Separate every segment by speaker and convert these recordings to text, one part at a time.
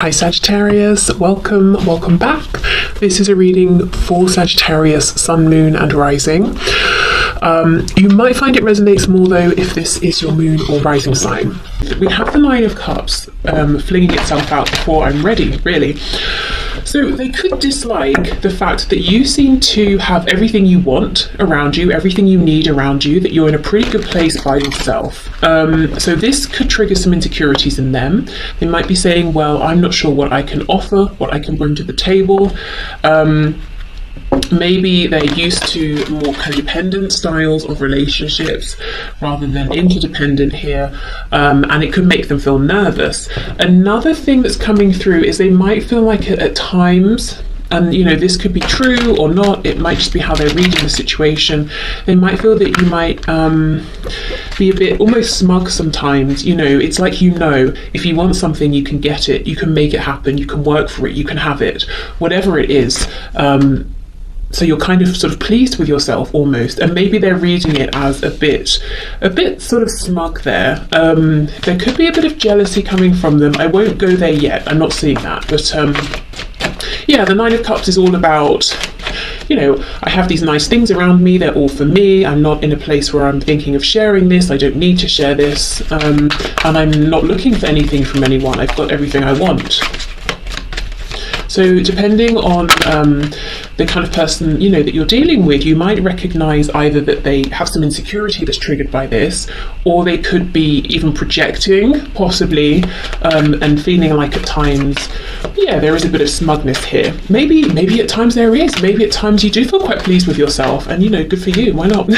Speaker 1: Hi Sagittarius, welcome back. This is a reading for Sagittarius Sun, Moon and Rising. You might find it resonates more though if this is your moon or rising sign. We have the Nine of Cups flinging itself out before I'm ready, really. So they could dislike the fact that you seem to have everything you want around you, everything you need around you, that you're in a pretty good place by yourself. So this could trigger some insecurities in them. They might be saying, well, I'm not sure what I can offer, what I can bring to the table. Maybe they're used to more codependent styles of relationships rather than interdependent here, and it could make them feel nervous. Another thing that's coming through is they might feel like at times, and you know, this could be true or not, it might just be how they're reading the situation, they might feel that you might be a bit almost smug sometimes. You know, it's like, you know, if you want something you can get it, you can make it happen, you can work for it, you can have it, whatever it is. So you're kind of sort of pleased with yourself almost, and maybe they're reading it as a bit sort of smug there. There could be a bit of jealousy coming from them. I won't go there yet, I'm not seeing that, but yeah, the Nine of Cups is all about, you know, I have these nice things around me, they're all for me, I'm not in a place where I'm thinking of sharing this, I don't need to share this, and I'm not looking for anything from anyone, I've got everything I want. So depending on the kind of person, you know, that you're dealing with, you might recognize either that they have some insecurity that's triggered by this, or they could be even projecting, possibly, and feeling like at times, yeah, there is a bit of smugness here. Maybe at times there is. Maybe at times you do feel quite pleased with yourself, and you know, good for you. Why not?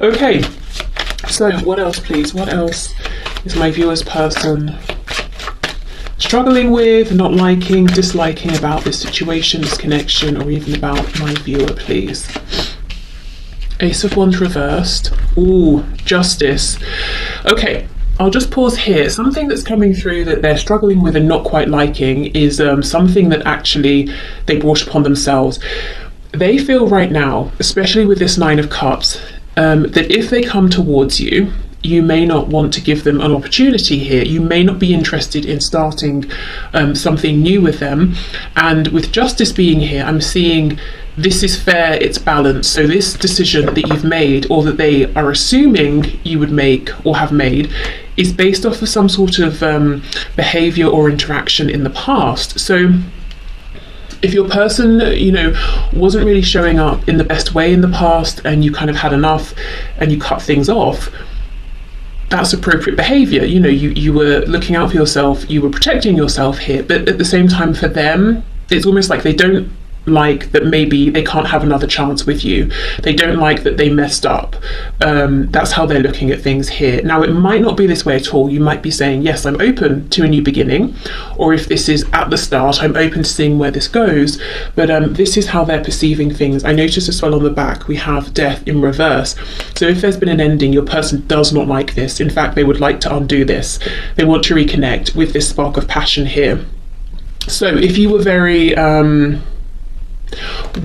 Speaker 1: Okay. So what else, please? What else is my viewer's person struggling with, not liking, disliking about this situation, this connection, or even about my viewer, please? Ace of Wands reversed. Ooh, Justice. Okay, I'll just pause here. Something that's coming through that they're struggling with and not quite liking is something that actually they brought upon themselves. They feel right now, especially with this Nine of Cups, that if they come towards you, you may not want to give them an opportunity here. You may not be interested in starting something new with them. And with Justice being here, I'm seeing this is fair, it's balanced. So this decision that you've made, or that they are assuming you would make or have made, is based off of some sort of behavior or interaction in the past. So if your person, you know, wasn't really showing up in the best way in the past, and you kind of had enough and you cut things off, that's appropriate behavior. You know, you were looking out for yourself, you were protecting yourself here, but at the same time for them, it's almost like they don't like that maybe they can't have another chance with you. They don't like that they messed up. That's how they're looking at things here. Now, it might not be this way at all. You might be saying, yes, I'm open to a new beginning, or if this is at the start, I'm open to seeing where this goes, but this is how they're perceiving things. I notice as well on the back we have Death in reverse. So if there's been an ending, your person does not like this. In fact, they would like to undo this. They want to reconnect with this spark of passion here. So if you were very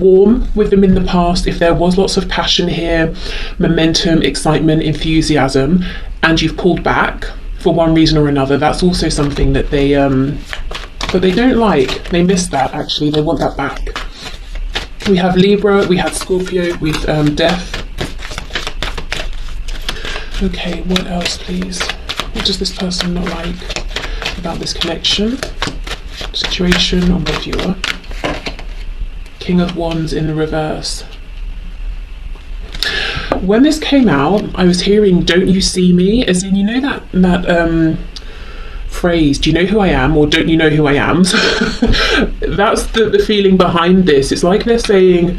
Speaker 1: warm with them in the past, if there was lots of passion here, momentum, excitement, enthusiasm, and you've pulled back for one reason or another, that's also something that they don't like. They miss that, actually. They want that back. We have Libra, we had Scorpio with Death. Okay, what else, please? What does this person not like about this connection, situation, or my viewer? King of Wands in the reverse. When this came out, I was hearing "don't you see me," as in, you know, that phrase, do you know who I am, or don't you know who I am? That's the feeling behind this. It's like they're saying,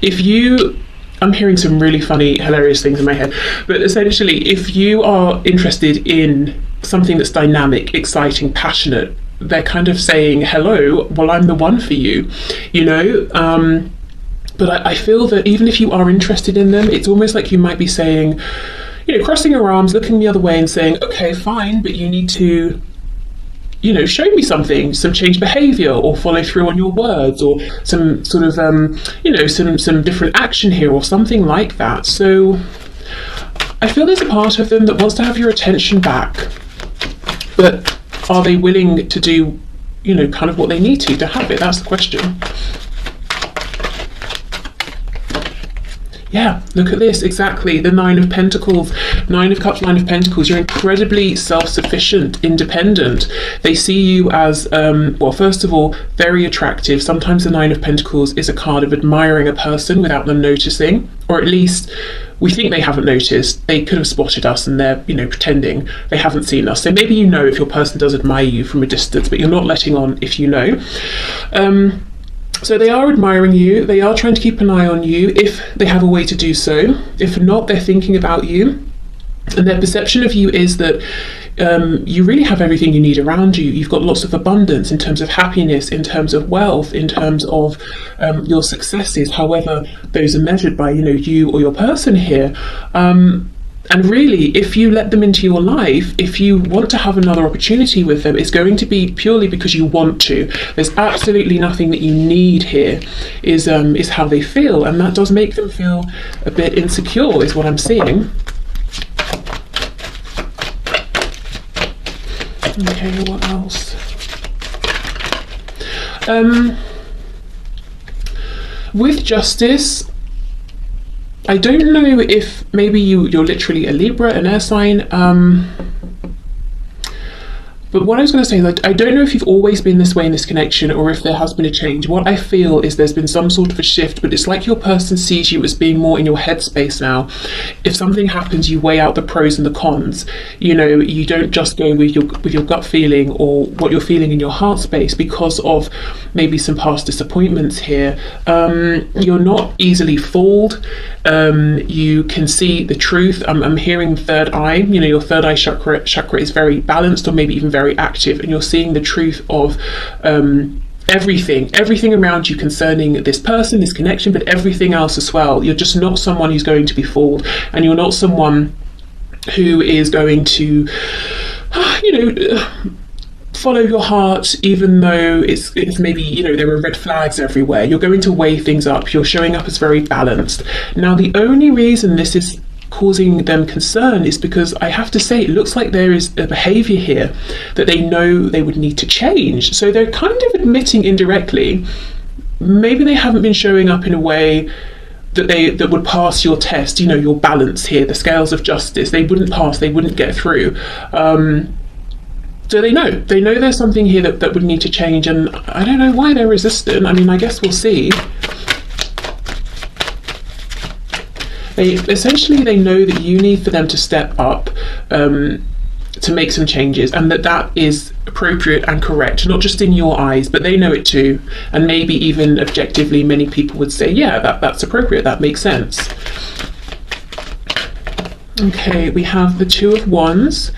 Speaker 1: if you, I'm hearing some really funny, hilarious things in my head, but essentially, if you are interested in something that's dynamic, exciting, passionate, they're kind of saying, hello, well, I'm the one for you, you know? But I feel that even if you are interested in them, it's almost like you might be saying, you know, crossing your arms, looking the other way and saying, okay, fine, but you need to, you know, show me something, some changed behavior, or follow through on your words, or some sort of, you know, some different action here, or something like that. So I feel there's a part of them that wants to have your attention back, but are they willing to do, you know, kind of what they need to have it? That's the question. Yeah, look at this, exactly, the Nine of Pentacles, Nine of Cups, Nine of Pentacles. You're incredibly self-sufficient, independent. They see you as, well, first of all, very attractive. Sometimes the Nine of Pentacles is a card of admiring a person without them noticing, or at least we think they haven't noticed. They could have spotted us and they're, you know, pretending they haven't seen us. So maybe you know if your person does admire you from a distance, but you're not letting on if you know. So they are admiring you, they are trying to keep an eye on you if they have a way to do so. If not, they're thinking about you. And their perception of you is that you really have everything you need around you. You've got lots of abundance in terms of happiness, in terms of wealth, in terms of your successes, however those are measured by, you know, you or your person here. And really, if you let them into your life, if you want to have another opportunity with them, it's going to be purely because you want to. There's absolutely nothing that you need here, is how they feel. And that does make them feel a bit insecure, is what I'm seeing. Okay, what else? With Justice, I don't know if maybe you're literally a Libra, an air sign, but what I was going to say is that I don't know if you've always been this way in this connection or if there has been a change. What I feel is there's been some sort of a shift, but it's like your person sees you as being more in your headspace now. If something happens, you weigh out the pros and the cons. You know, you don't just go with your gut feeling or what you're feeling in your heart space because of maybe some past disappointments here. You're not easily fooled. You can see the truth. I'm hearing third eye. You know, your third eye chakra is very balanced, or maybe even very active, and you're seeing the truth of everything around you concerning this person, this connection, but everything else as well. You're just not someone who's going to be fooled, and you're not someone who is going to, you know, follow your heart, even though it's maybe, you know, there are red flags everywhere. You're going to weigh things up. You're showing up as very balanced. Now, the only reason this is causing them concern is because I have to say it looks like there is a behavior here that they know they would need to change. So they're kind of admitting indirectly, maybe they haven't been showing up in a way that would pass your test, you know, your balance here, the scales of justice. They wouldn't pass, they wouldn't get through. So they know there's something here that would need to change, and I don't know why they're resistant. I mean, I guess we'll see. They know that you need for them to step up to make some changes, and that is appropriate and correct, not just in your eyes, but they know it too. And maybe even objectively, many people would say, yeah, that's appropriate, that makes sense. Okay, we have the Two of Wands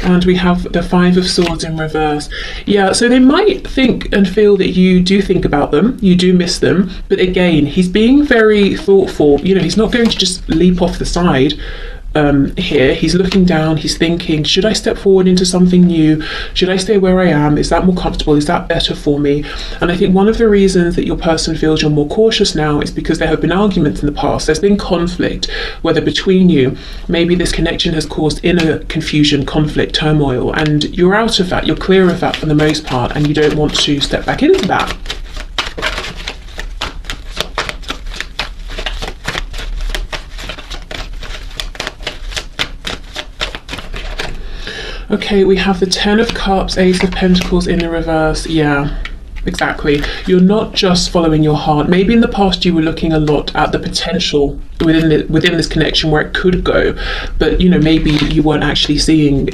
Speaker 1: and we have the Five of Swords in reverse. Yeah, so they might think and feel that you do think about them, you do miss them, but again, he's being very thoughtful. You know, he's not going to just leap off the side here. He's looking down, he's thinking, should I step forward into something new? Should I stay where I am? Is that more comfortable? Is that better for me? And I think one of the reasons that your person feels you're more cautious now is because there have been arguments in the past. There's been conflict, whether between you, maybe this connection has caused inner confusion, conflict, turmoil, and you're out of that, you're clear of that for the most part, and you don't want to step back into that. Okay, we have the Ten of Cups, Ace of Pentacles in the reverse. Yeah, exactly. You're not just following your heart. Maybe in the past you were looking a lot at the potential within this connection where it could go, but you know, maybe you weren't actually seeing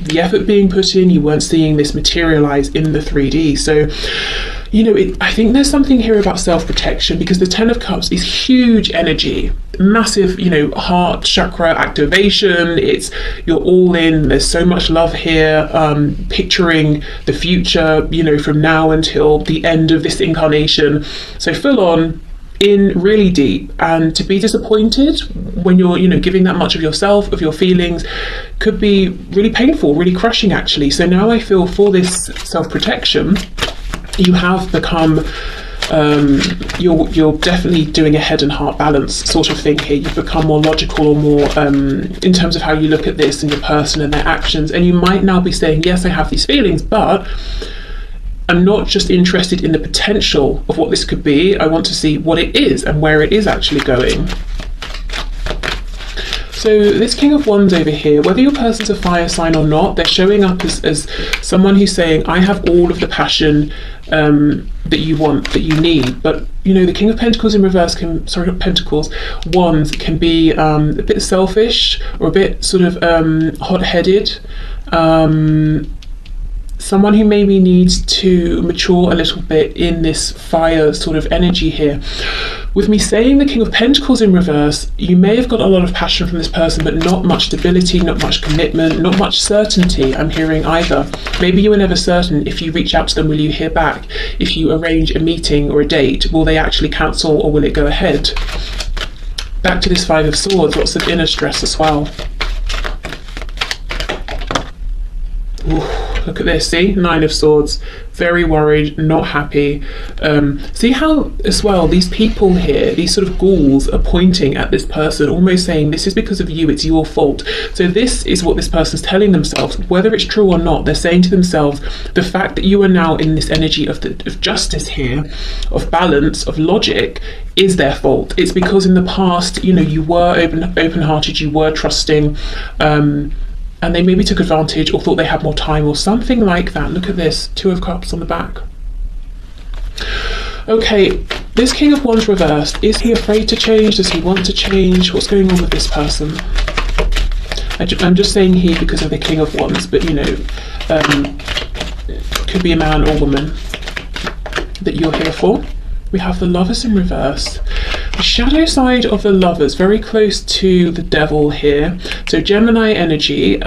Speaker 1: the effort being put in. You weren't seeing this materialize in the 3D. So, you know, I think there's something here about self-protection, because the Ten of Cups is huge energy, massive, you know, heart chakra activation. You're all in, there's so much love here, picturing the future, you know, from now until the end of this incarnation. So full on, in really deep, and to be disappointed when you're, you know, giving that much of yourself, of your feelings, could be really painful, really crushing actually. So now I feel for this self-protection, you have become you're definitely doing a head and heart balance sort of thing here. You've become more logical, or more in terms of how you look at this and your person and their actions, and you might now be saying, yes, I have these feelings, but I'm not just interested in the potential of what this could be. I want to see what it is and where it is actually going. So this King of Wands over here, whether your person's a fire sign or not, they're showing up as someone who's saying, I have all of the passion that you want, that you need. But, you know, the King of Pentacles in reverse can, sorry, not Pentacles, Wands can be a bit selfish, or a bit sort of hot-headed. Someone who maybe needs to mature a little bit in this fire sort of energy here. With me saying the King of Pentacles in reverse, you may have got a lot of passion from this person, but not much stability, not much commitment, not much certainty I'm hearing either. Maybe you were never certain, if you reach out to them, will you hear back? If you arrange a meeting or a date, will they actually cancel, or will it go ahead? Back to this Five of Swords, lots of inner stress as well. Ooh. Look at this, see? Nine of Swords, very worried, not happy. See how, as well, these people here, these sort of ghouls are pointing at this person, almost saying, this is because of you, it's your fault. So this is what this person's telling themselves. Whether it's true or not, they're saying to themselves, the fact that you are now in this energy of justice here, of balance, of logic, is their fault. It's because in the past, you know, you were open-hearted, you were trusting, and they maybe took advantage, or thought they had more time, or something like that. Look at this, Two of Cups on the back. Okay, this King of Wands reversed, is he afraid to change? Does he want to change? What's going on with this person? I'm just saying he because of the King of Wands, but you know, could be a man or woman that you're here for. We have the Lovers in reverse. The shadow side of the Lovers, very close to the Devil here. So Gemini energy.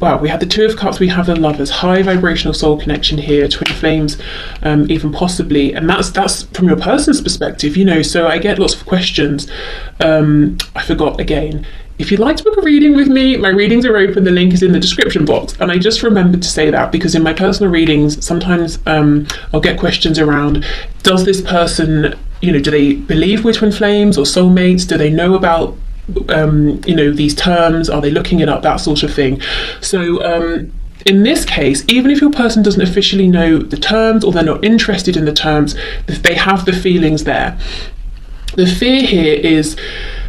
Speaker 1: Wow, we had the Two of Cups, we have the Lovers. High vibrational soul connection here, twin flames, even possibly. And that's from your person's perspective, you know. So I get lots of questions. I forgot again. If you'd like to book a reading with me, my readings are open. The link is in the description box. And I just remembered to say that because in my personal readings, sometimes I'll get questions around, does this person, you know, do they believe we're twin flames or soulmates? Do they know about, you know, these terms? Are they looking it up? That sort of thing. So in this case, even if your person doesn't officially know the terms, or they're not interested in the terms, they have the feelings there. The fear here is,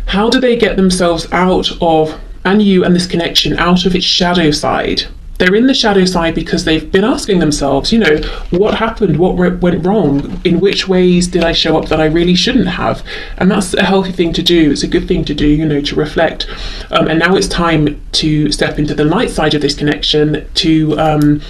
Speaker 1: how do they get themselves out of, and you and this connection, out of its shadow side? They're in the shadow side because they've been asking themselves, you know, what happened? What went wrong? In which ways did I show up that I really shouldn't have? And that's a healthy thing to do. It's a good thing to do, you know, to reflect. And now it's time to step into the light side of this connection, to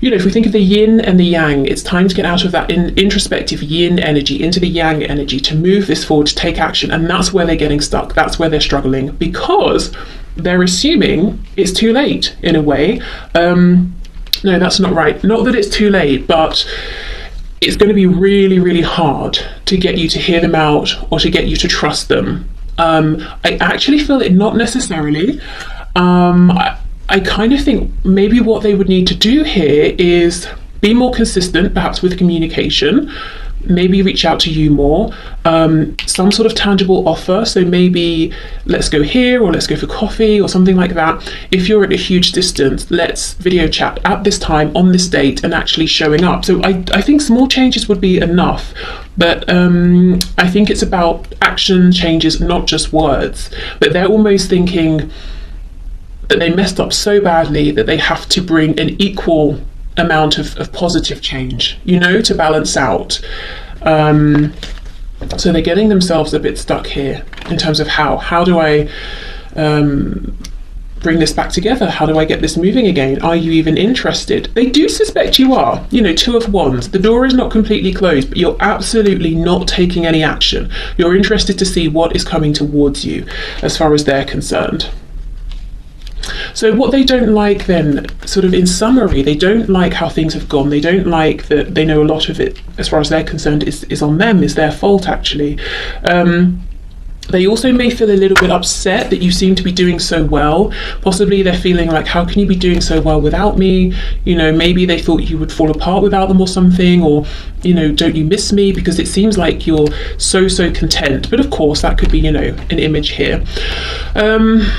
Speaker 1: you know, if we think of the yin and the yang, it's time to get out of that introspective yin energy into the yang energy, to move this forward, to take action. And that's where they're getting stuck. That's where they're struggling, because they're assuming it's too late in a way. No, that's not right. Not that it's too late, but it's going to be really, really hard to get you to hear them out, or to get you to trust them. I actually feel it not necessarily. I kind of think maybe what they would need to do here is be more consistent, perhaps with communication, maybe reach out to you more, some sort of tangible offer. So maybe let's go here, or let's go for coffee, or something like that. If you're at a huge distance, let's video chat at this time on this date, and actually showing up. So I think small changes would be enough, but I think it's about action changes, not just words. But they're almost thinking that they messed up so badly that they have to bring an equal amount of positive change, you know, to balance out. So they're getting themselves a bit stuck here in terms of how do I bring this back together? How do I get this moving again? Are you even interested? They do suspect you are. You know, Two of Wands, the door is not completely closed, but you're absolutely not taking any action. You're interested to see what is coming towards you as far as they're concerned. So what they don't like then, sort of in summary, they don't like how things have gone. They don't like that they know a lot of it, as far as they're concerned, is on them, is their fault actually. They also may feel a little bit upset that you seem to be doing so well. Possibly they're feeling like, how can you be doing so well without me? You know, maybe they thought you would fall apart without them or something, or, you know, don't you miss me? Because it seems like you're so content. But of course, that could be, you know, an image here. And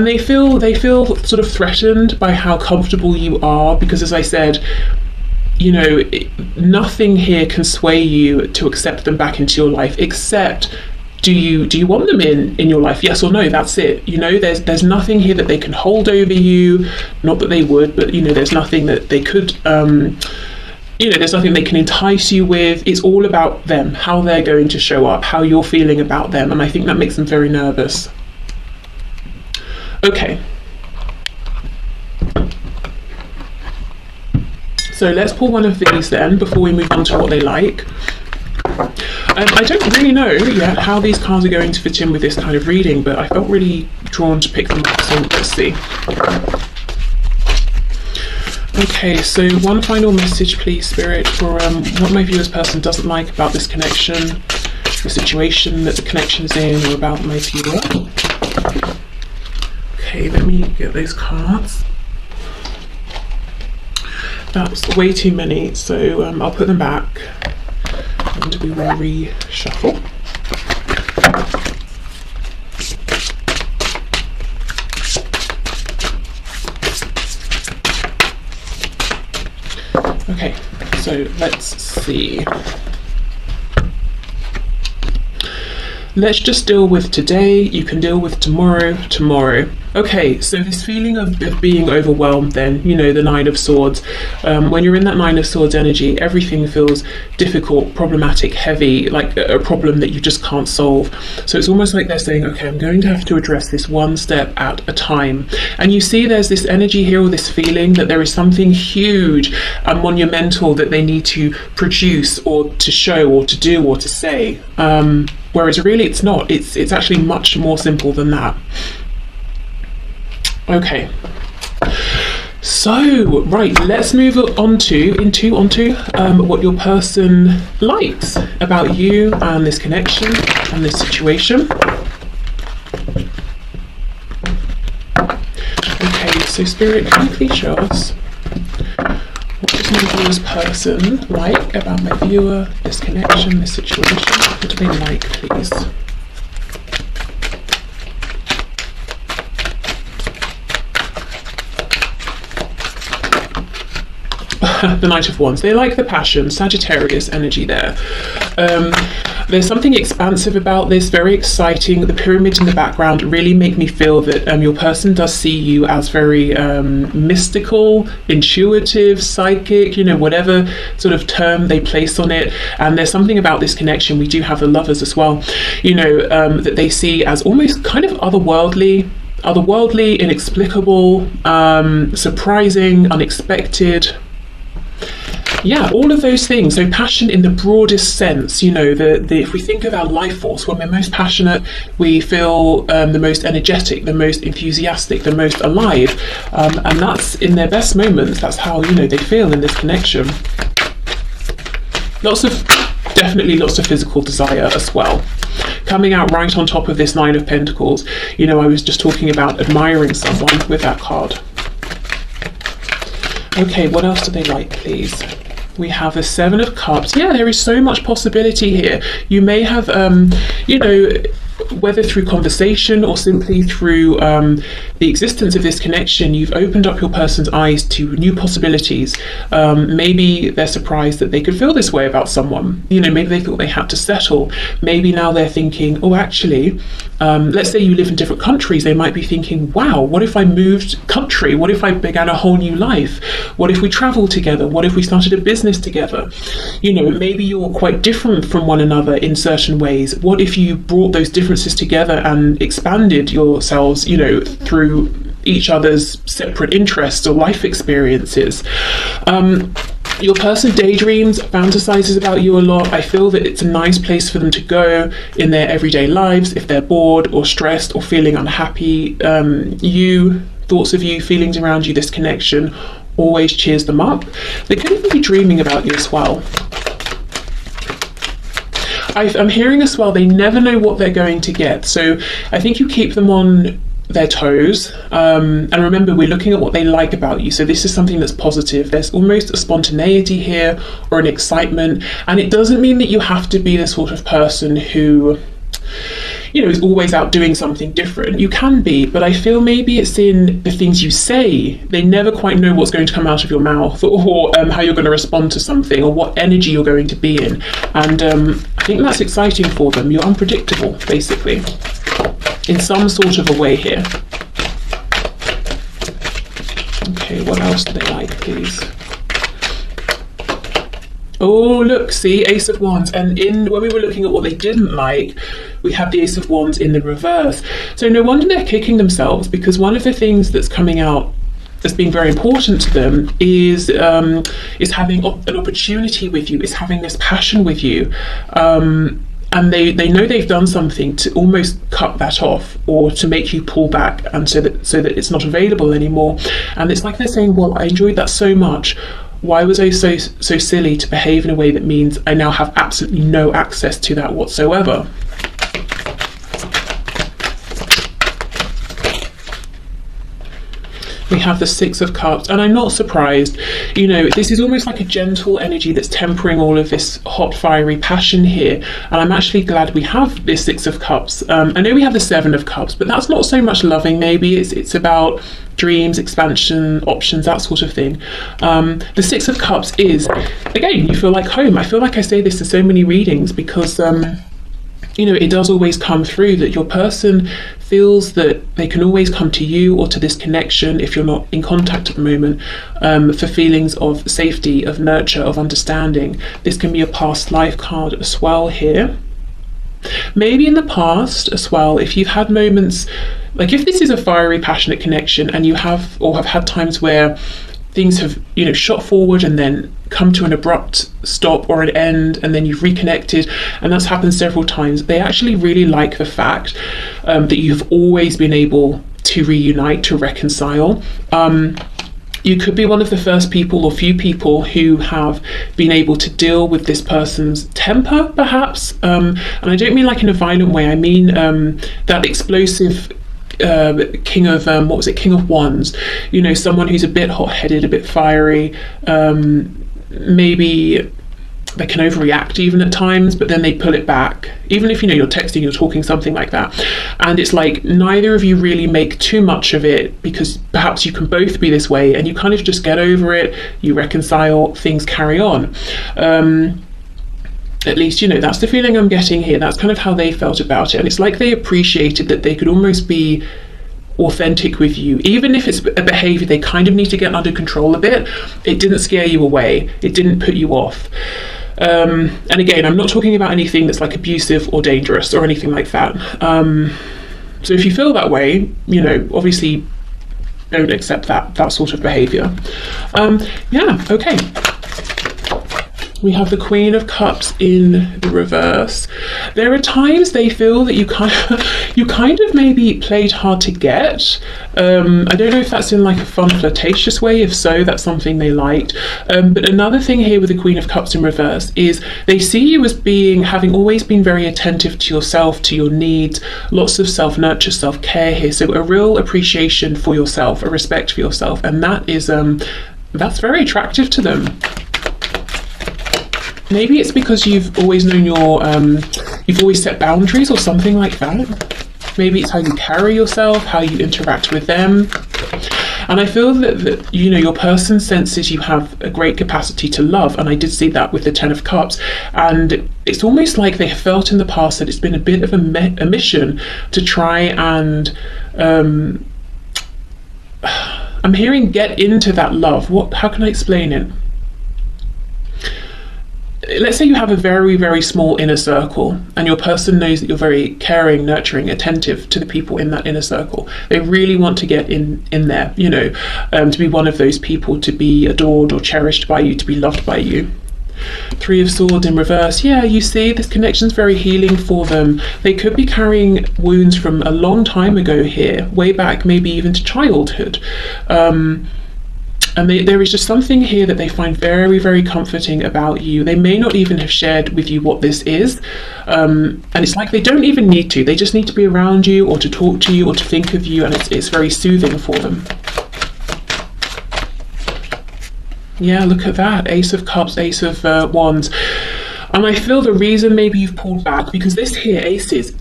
Speaker 1: they feel sort of threatened by how comfortable you are, because as I said, you know, nothing here can sway you to accept them back into your life, except do you want them in your life? Yes or no? That's it. You know, there's nothing here that they can hold over you. Not that they would, but you know, there's nothing that they could. You know, there's nothing they can entice you with. It's all about them, how they're going to show up, how you're feeling about them, and I think that makes them very nervous. Okay. So let's pull one of these then before we move on to what they like. I don't really know yet how these cards are going to fit in with this kind of reading, but I felt really drawn to pick them up, so let's see. Okay, so one final message please, Spirit, for what my viewer's person doesn't like about this connection, the situation that the connection's in, or about my viewer. Okay, let me get those cards. That's way too many, so I'll put them back and we will reshuffle. Okay, so let's see. Let's just deal with today. You can deal with tomorrow. Okay, so this feeling of being overwhelmed then, you know, the Nine of Swords. When you're in that Nine of Swords energy, everything feels difficult, problematic, heavy, like a problem that you just can't solve. So it's almost like they're saying, okay, I'm going to have to address this one step at a time. And you see there's this energy here, or this feeling that there is something huge and monumental that they need to produce or to show or to do or to say. Whereas really it's not. It's actually much more simple than that. Okay. So, right, let's move on to what your person likes about you and this connection and this situation. Okay, so Spirit, can you please show us what does my viewer's person like about my viewer, this connection, this situation? What do they like, please? The Knight of Wands. They like the passion, Sagittarius energy there. There's something expansive about this, very exciting. The pyramids in the background really make me feel that your person does see you as very mystical, intuitive, psychic, you know, whatever sort of term they place on it. And there's something about this connection. We do have the Lovers as well, you know, that they see as almost kind of otherworldly, inexplicable, surprising, unexpected. Yeah, all of those things. So passion in the broadest sense, you know, if we think of our life force, when we're most passionate, we feel the most energetic, the most enthusiastic, the most alive. And that's in their best moments. That's how, you know, they feel in this connection. Definitely lots of physical desire as well. Coming out right on top of this Nine of Pentacles, you know, I was just talking about admiring someone with that card. Okay, what else do they like, please? We have a Seven of Cups. Yeah, there is so much possibility here. You may have, you know, whether through conversation or simply through the existence of this connection, you've opened up your person's eyes to new possibilities. Maybe they're surprised that they could feel this way about someone. You know, maybe they thought they had to settle. Maybe now they're thinking, oh, actually, let's say you live in different countries. They might be thinking, wow, what if I moved country? What if I began a whole new life? What if we traveled together? What if we started a business together? You know, maybe you're quite different from one another in certain ways. What if you brought those differences together and expanded yourselves, you know, through each other's separate interests or life experiences? Your person daydreams, fantasizes about you a lot. I feel that it's a nice place for them to go in their everyday lives if they're bored or stressed or feeling unhappy. Thoughts of you, feelings around you, this connection always cheers them up. They could even be dreaming about you as well. I'm hearing as well, they never know what they're going to get. So I think you keep them on their toes, and remember, we're looking at what they like about you. So this is something that's positive. There's almost a spontaneity here, or an excitement, and it doesn't mean that you have to be the sort of person who, you know, is always out doing something different. You can be, but I feel maybe it's in the things you say. They never quite know what's going to come out of your mouth, or how you're going to respond to something, or what energy you're going to be in. And I think that's exciting for them. You're unpredictable, basically, in some sort of a way here. Okay, what else do they like, please? Oh, look, see, Ace of Wands. And when we were looking at what they didn't like, we have the Ace of Wands in the reverse. So no wonder they're kicking themselves, because one of the things that's coming out as being very important to them is having an opportunity with you, is having this passion with you. And they know they've done something to almost cut that off, or to make you pull back, and so that it's not available anymore. And it's like they're saying, well, I enjoyed that so much. Why was I so silly to behave in a way that means I now have absolutely no access to that whatsoever? We have the Six of Cups, and I'm not surprised. You know, this is almost like a gentle energy that's tempering all of this hot, fiery passion here. And I'm actually glad we have this Six of Cups. I know we have the Seven of Cups, but that's not so much loving. Maybe it's about dreams, expansion, options, that sort of thing. The Six of Cups is, again, you feel like home. I feel like I say this to so many readings, because you know, it does always come through that your person feels that they can always come to you, or to this connection, if you're not in contact at the moment, for feelings of safety, of nurture, of understanding. This can be a past life card as well here. Maybe in the past as well, if you've had moments, like if this is a fiery, passionate connection, and you have, or have had times where things have, you know, shot forward and then come to an abrupt stop or an end, and then you've reconnected, and that's happened several times. They actually really like the fact that you've always been able to reunite, to reconcile. You could be one of the first people, or few people, who have been able to deal with this person's temper, perhaps. And I don't mean like in a violent way. I mean that explosive King of King of Wands. You know, someone who's a bit hot-headed, a bit fiery. Maybe they can overreact even at times, but then they pull it back. Even if, you know, you're texting, you're talking, something like that, and it's like neither of you really make too much of it, because perhaps you can both be this way, and you kind of just get over it, you reconcile, things carry on. At least, you know, that's the feeling I'm getting here. That's kind of how they felt about it. And it's like they appreciated that they could almost be authentic with you, even if it's a behavior they kind of need to get under control a bit. It didn't scare you away, it didn't put you off. And again, I'm not talking about anything that's like abusive or dangerous or anything like that. So if you feel that way, you know, obviously don't accept that sort of behavior. Yeah, okay. We have the Queen of Cups in the reverse. There are times they feel that you kind of maybe played hard to get. I don't know if that's in like a fun, flirtatious way. If so, that's something they liked. But another thing here with the Queen of Cups in reverse is they see you as having always been very attentive to yourself, to your needs, lots of self-nurture, self-care here. So a real appreciation for yourself, a respect for yourself, and that is that's very attractive to them. Maybe it's because you've always known you've always set boundaries or something like that. Maybe it's how you carry yourself, how you interact with them. And I feel that you know, your person senses you have a great capacity to love, and I did see that with the Ten of Cups. And it's almost like they have felt in the past that it's been a bit of a mission to try and I'm hearing get into that love. How can I explain it? Let's say you have a very, very small inner circle, and your person knows that you're very caring, nurturing, attentive to the people in that inner circle. They really want to get in there, you know, to be one of those people, to be adored or cherished by you, to be loved by you. Three of Swords in reverse. Yeah, you see, this connection's very healing for them. They could be carrying wounds from a long time ago here, way back, maybe even to childhood. And there is just something here that they find very, very comforting about you. They may not even have shared with you what this is. And it's like they don't even need to. They just need to be around you, or to talk to you, or to think of you. And it's very soothing for them. Yeah, look at that. Ace of Cups, Ace of Wands. And I feel the reason maybe you've pulled back, because this here, Ace, is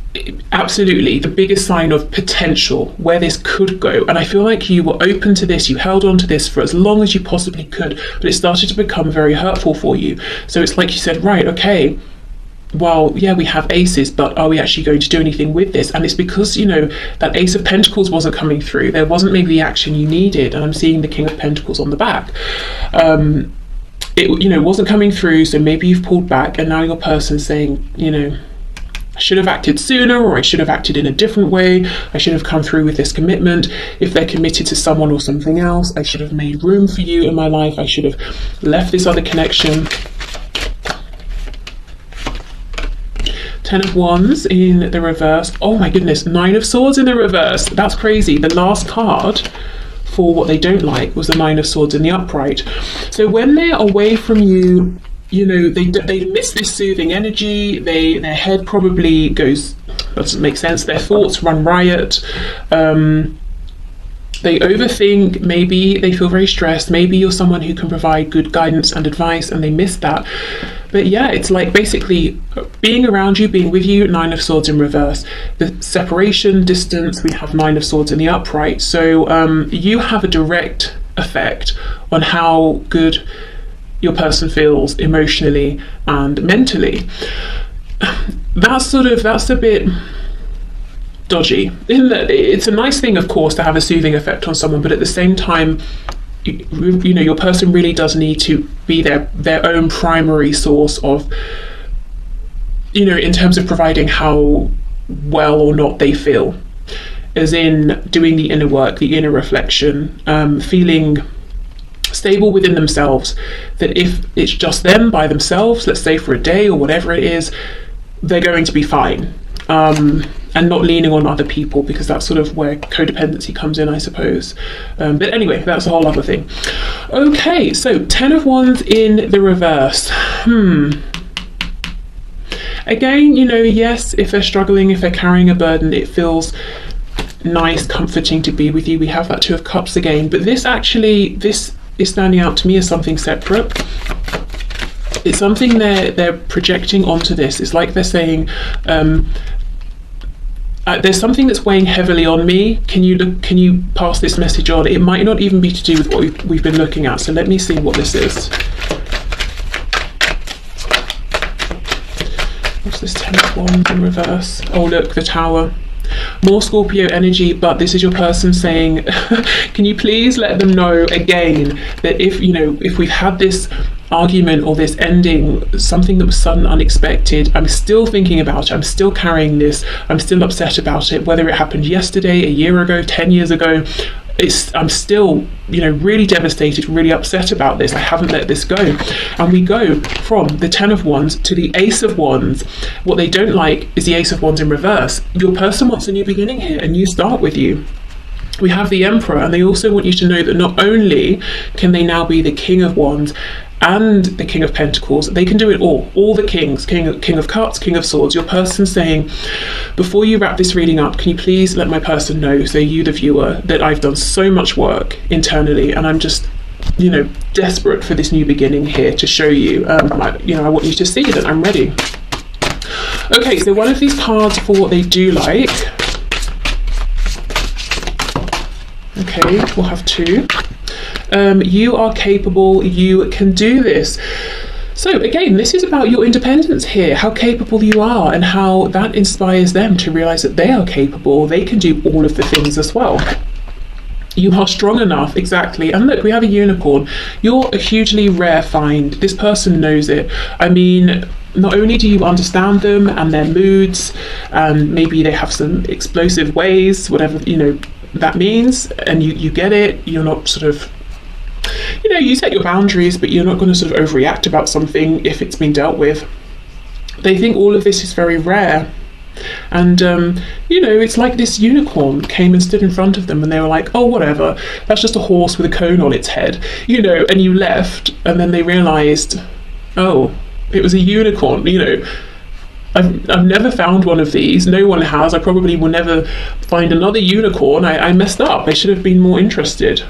Speaker 1: absolutely the biggest sign of potential, where this could go. And I feel like you were open to this, you held on to this for as long as you possibly could, but it started to become very hurtful for you. So it's like you said, right, okay, well, yeah, we have aces, but are we actually going to do anything with this? And it's because, you know, that Ace of Pentacles wasn't coming through. There wasn't maybe the action you needed. And I'm seeing the King of Pentacles on the back. It, you know, wasn't coming through, so maybe you've pulled back, and now your person's saying, you know, I should have acted sooner, or I should have acted in a different way. I should have come through with this commitment. If they're committed to someone or something else, I should have made room for you in my life. I should have left this other connection. 10 of Wands in the reverse. Oh my goodness, 9 of Swords in the reverse. That's crazy. The last card for what they don't like was the 9 of Swords in the upright. So when they're away from you, you know, they miss this soothing energy. Their head probably goes, that doesn't make sense. Their thoughts run riot. They overthink. Maybe they feel very stressed. Maybe you're someone who can provide good guidance and advice, and they miss that. But yeah, it's like basically being around you, being with you, 9 of Swords in reverse. The separation, distance, we have 9 of Swords in the upright. So you have a direct effect on how good your person feels emotionally and mentally. That's a bit dodgy. It's a nice thing, of course, to have a soothing effect on someone, but at the same time, you know, your person really does need to be their own primary source of, you know, in terms of providing how well or not they feel, as in doing the inner work, the inner reflection, feeling stable within themselves, that if it's just them by themselves, let's say for a day or whatever it is, they're going to be fine. And not leaning on other people, because that's sort of where codependency comes in, I suppose. But anyway, that's a whole other thing. Okay, so 10 of Wands in the reverse. Again, you know, yes, if they're struggling, if they're carrying a burden, it feels nice, comforting to be with you. We have that 2 of Cups again, but this is standing out to me as something separate. It's something they're projecting onto this. It's like they're saying, there's something that's weighing heavily on me. Can you pass this message on? It might not even be to do with what we've been looking at. So let me see what this is. What's this 10 of Wands in reverse? Oh look, the Tower. More Scorpio energy, but this is your person saying, can you please let them know again that if we've had this argument or this ending, something that was sudden, unexpected, I'm still thinking about it, I'm still carrying this, I'm still upset about it, whether it happened yesterday, a year ago, 10 years ago, I'm still, really devastated, really upset about this. I haven't let this go. And we go from the 10 of Wands to the Ace of Wands. What they don't like is the Ace of Wands in reverse. Your person wants a new beginning here, a new start with you. We have the Emperor, and they also want you to know that not only can they now be the King of Wands and the King of Pentacles, they can do it all the kings, King of Cups, King of Swords. Your person saying, before you wrap this reading up, can you please let my person know, so you the viewer, that I've done so much work internally, and I'm just desperate for this new beginning here to show you, I want you to see that I'm ready. Okay, so one of these cards for what they do like. Okay, we'll have 2. You are capable, you can do this. So again, this is about your independence here, how capable you are, and how that inspires them to realize that they are capable, they can do all of the things as well. You are strong enough, exactly. And look, we have a unicorn. You're a hugely rare find. This person knows it. I mean, not only do you understand them and their moods, and maybe they have some explosive ways, whatever that means, and you get it. You're not sort of, you set your boundaries, but you're not going to sort of overreact about something if it's been dealt with. They think all of this is very rare. And it's like this unicorn came and stood in front of them, and they were like, oh, whatever, that's just a horse with a cone on its head, and you left, and then they realized, oh, it was a unicorn. I've never found one of these. No one has. I probably will never find another unicorn. I messed up. I should have been more interested.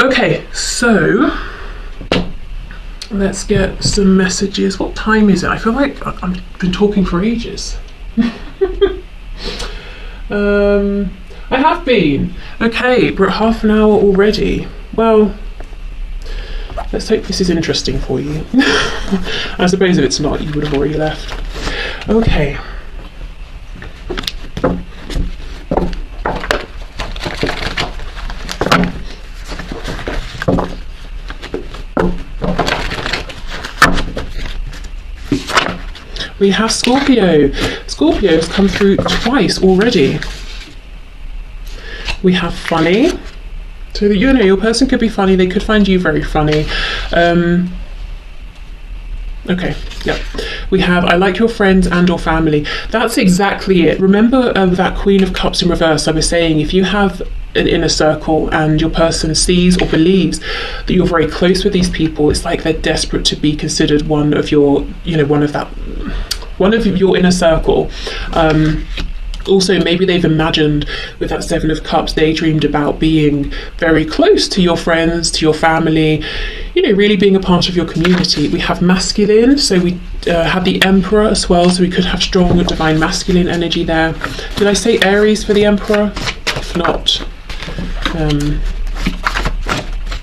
Speaker 1: Okay, so let's get some messages. What time is it? I feel like I've been talking for ages. I have been. Okay, we're at half an hour already. Well, let's hope this is interesting for you. I suppose if it's not, you would have already left. Okay. We have Scorpio. Scorpio has come through twice already. We have funny. So, your person could be funny. They could find you very funny. Okay, yeah. We have, I like your friends and or family. That's exactly it. Remember that Queen of Cups in reverse I was saying, if you have an inner circle and your person sees or believes that you're very close with these people, it's like they're desperate to be considered one of your, one of your inner circle. Also, maybe they've imagined with that Seven of Cups, they dreamed about being very close to your friends, to your family, really being a part of your community. We have masculine, so we have the Emperor as well, so we could have strong divine masculine energy there. Did I say Aries for the Emperor? If not,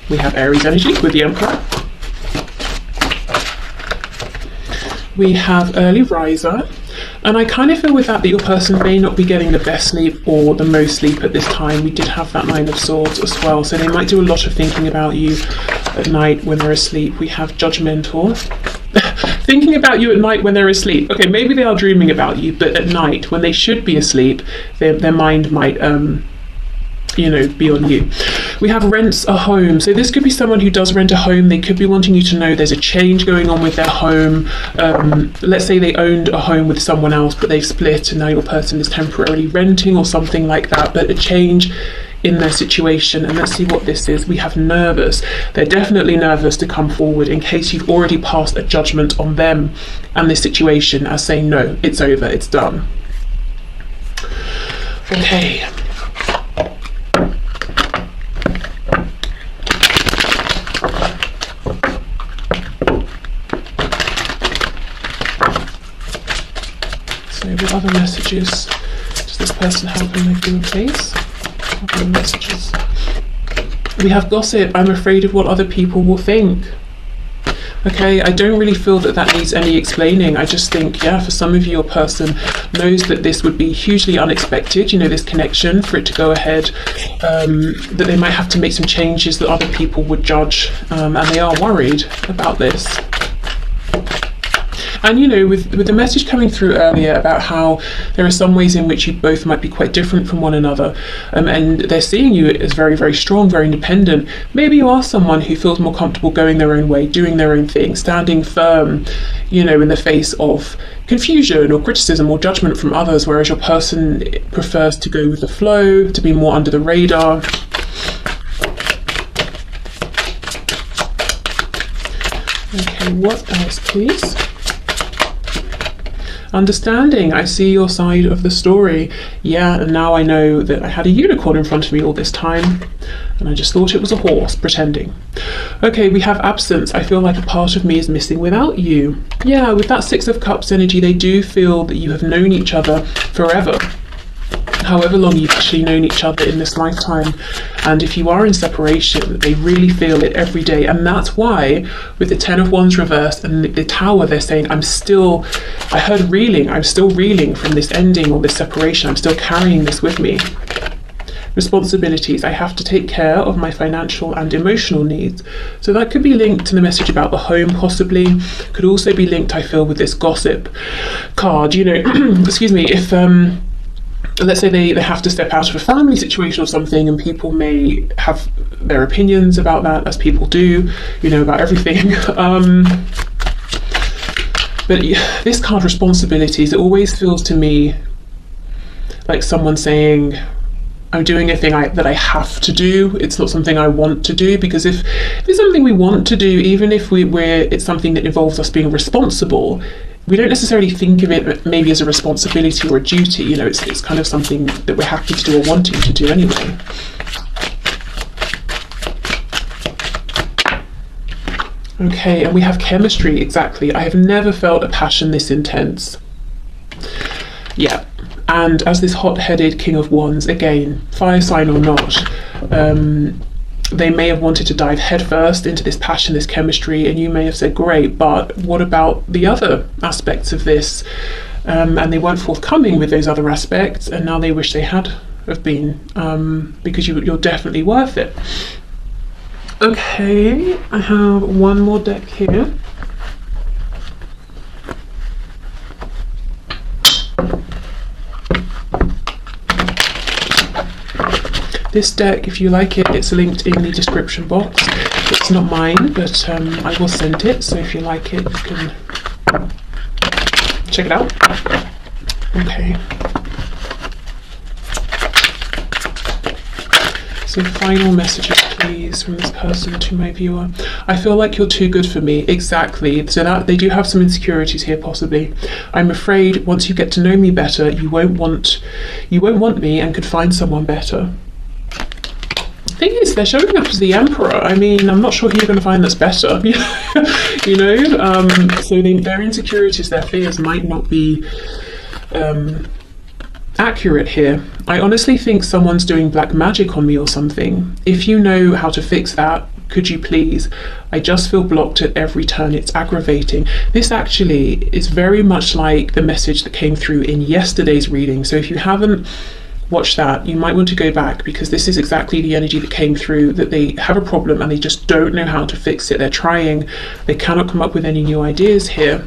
Speaker 1: we have Aries energy with the Emperor. We have early riser. And I kind of feel with that your person may not be getting the best sleep or the most sleep at this time. We did have that Nine of Swords as well, so they might do a lot of thinking about you at night when they're asleep. We have judgmental. Thinking about you at night when they're asleep. Okay, maybe they are dreaming about you, but at night when they should be asleep, their mind might be on you. We have rents a home. So this could be someone who does rent a home. They could be wanting you to know there's a change going on with their home. Let's say they owned a home with someone else, but they've split and now your person is temporarily renting or something like that, but a change in their situation. And let's see what this is. We have nervous. They're definitely nervous to come forward in case you've already passed a judgment on them and this situation as saying, no, it's over, it's done. Okay. What other messages does this person have when they've been please? Other messages. We have gossip. I'm afraid of what other people will think. Okay, I don't really feel that needs any explaining. I just think, yeah, for some of you, your person knows that this would be hugely unexpected, this connection, for it to go ahead, that they might have to make some changes that other people would judge, and they are worried about this. And with the message coming through earlier about how there are some ways in which you both might be quite different from one another, and they're seeing you as very, very strong, very independent. Maybe you are someone who feels more comfortable going their own way, doing their own thing, standing firm, in the face of confusion or criticism or judgment from others, whereas your person prefers to go with the flow, to be more under the radar. Okay, what else, please? Understanding. I see your side of the story. Yeah, and now I know that I had a unicorn in front of me all this time and I just thought it was a horse pretending. Okay, we have absence. I feel like a part of me is missing without you. Yeah, with that Six of Cups energy, they do feel that you have known each other forever. However long you've actually known each other in this lifetime. And if you are in separation, they really feel it every day. And that's why with the Ten of Wands reversed and the Tower, they're saying, I heard reeling, I'm still reeling from this ending or this separation. I'm still carrying this with me. Responsibilities. I have to take care of my financial and emotional needs. So that could be linked to the message about the home, possibly. Could also be linked, I feel, with this gossip card. Excuse me, if let's say they have to step out of a family situation or something, and people may have their opinions about that, as people do, about everything. But this card, responsibilities, it always feels to me like someone saying, I'm doing a thing that I have to do. It's not something I want to do, because if it's something we want to do, even if it's something that involves us being responsible, we don't necessarily think of it maybe as a responsibility or a duty. You know, it's kind of something that we're happy to do or wanting to do anyway. Okay, and we have chemistry, exactly. I have never felt a passion this intense. Yeah. And as this hot-headed King of Wands, again, fire sign or not, they may have wanted to dive headfirst into this passion, this chemistry, and you may have said, great, but what about the other aspects of this? And they weren't forthcoming with those other aspects, and now they wish they had have been, because you're definitely worth it. Okay, I have one more deck here. This deck, if you like it, it's linked in the description box. It's not mine, but I will send it, so if you like it, you can check it out. Okay. So final messages, please, from this person to my viewer. I feel like you're too good for me. Exactly. So that they do have some insecurities here, possibly. I'm afraid once you get to know me better, you won't want me and could find someone better. Thing is, they're showing up as the Emperor. I mean, I'm not sure who you're going to find that's better. You know, so their insecurities, their fears might not be accurate here. I honestly think someone's doing black magic on me or something. If you know how to fix that, could you please? I just feel blocked at every turn. It's aggravating. This actually is very much like the message that came through in yesterday's reading. So if you haven't watched that, you might want to go back, because this is exactly the energy that came through, that they have a problem and they just don't know how to fix it. They're trying, they cannot come up with any new ideas here.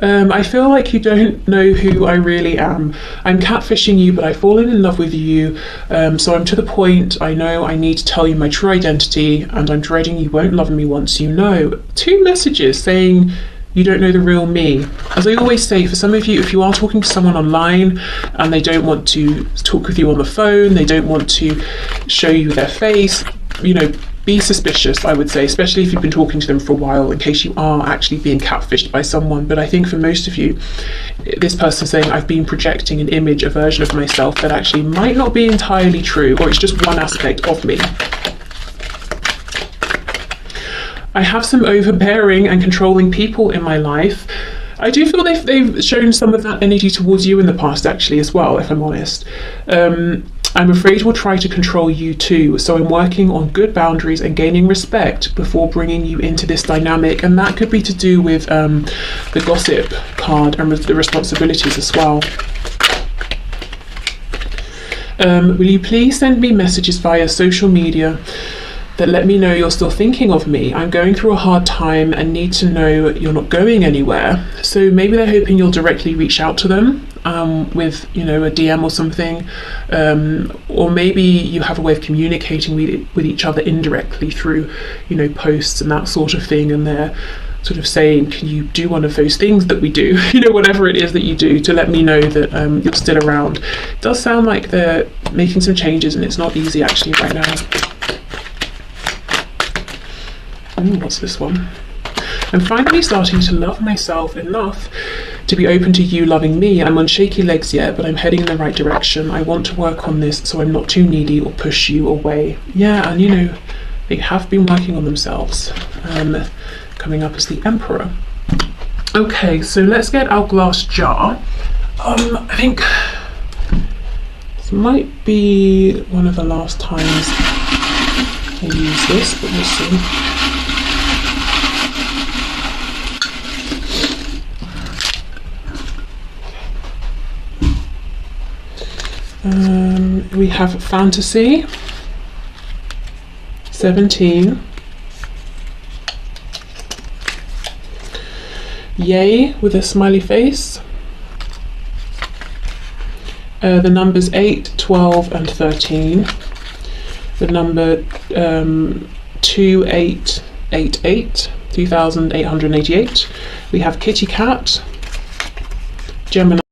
Speaker 1: I feel like you don't know who I really am. I'm catfishing you, but I've fallen in love with you. So I'm to the point, I know I need to tell you my true identity, and I'm dreading you won't love me once you know. 2 messages saying you don't know the real me. As I always say, for some of you, if you are talking to someone online and they don't want to talk with you on the phone, they don't want to show you their face, you know, be suspicious, I would say, especially if you've been talking to them for a while, in case you are actually being catfished by someone. But I think for most of you, this person saying, I've been projecting an image, a version of myself that actually might not be entirely true, or it's just one aspect of me. I have some overbearing and controlling people in my life. I do feel they've shown some of that energy towards you in the past, actually, as well, if I'm honest. I'm afraid we'll try to control you too, so I'm working on good boundaries and gaining respect before bringing you into this dynamic, and that could be to do with the gossip card and the responsibilities as well. Will you please send me messages via social media that let me know you're still thinking of me? I'm going through a hard time and need to know you're not going anywhere. So maybe they're hoping you'll directly reach out to them with, you know, a DM or something, or maybe you have a way of communicating with each other indirectly through, you know, posts and that sort of thing, and they're sort of saying, can you do one of those things that we do, you know, whatever it is that you do, to let me know that you're still around. It does sound like they're making some changes, and it's not easy actually right now. Ooh, what's this one? I'm finally starting to love myself enough to be open to you loving me. I'm on shaky legs yet, but I'm heading in the right direction. I want to work on this so I'm not too needy or push you away. Yeah, and you know, they have been working on themselves. Coming up as the Emperor. Okay, so let's get our glass jar. I think this might be one of the last times I use this, but we'll see. We have Fantasy, 17, Yay with a smiley face, the numbers 8, 12 and 13, the number 2888, 2888. We have Kitty Cat, Gemini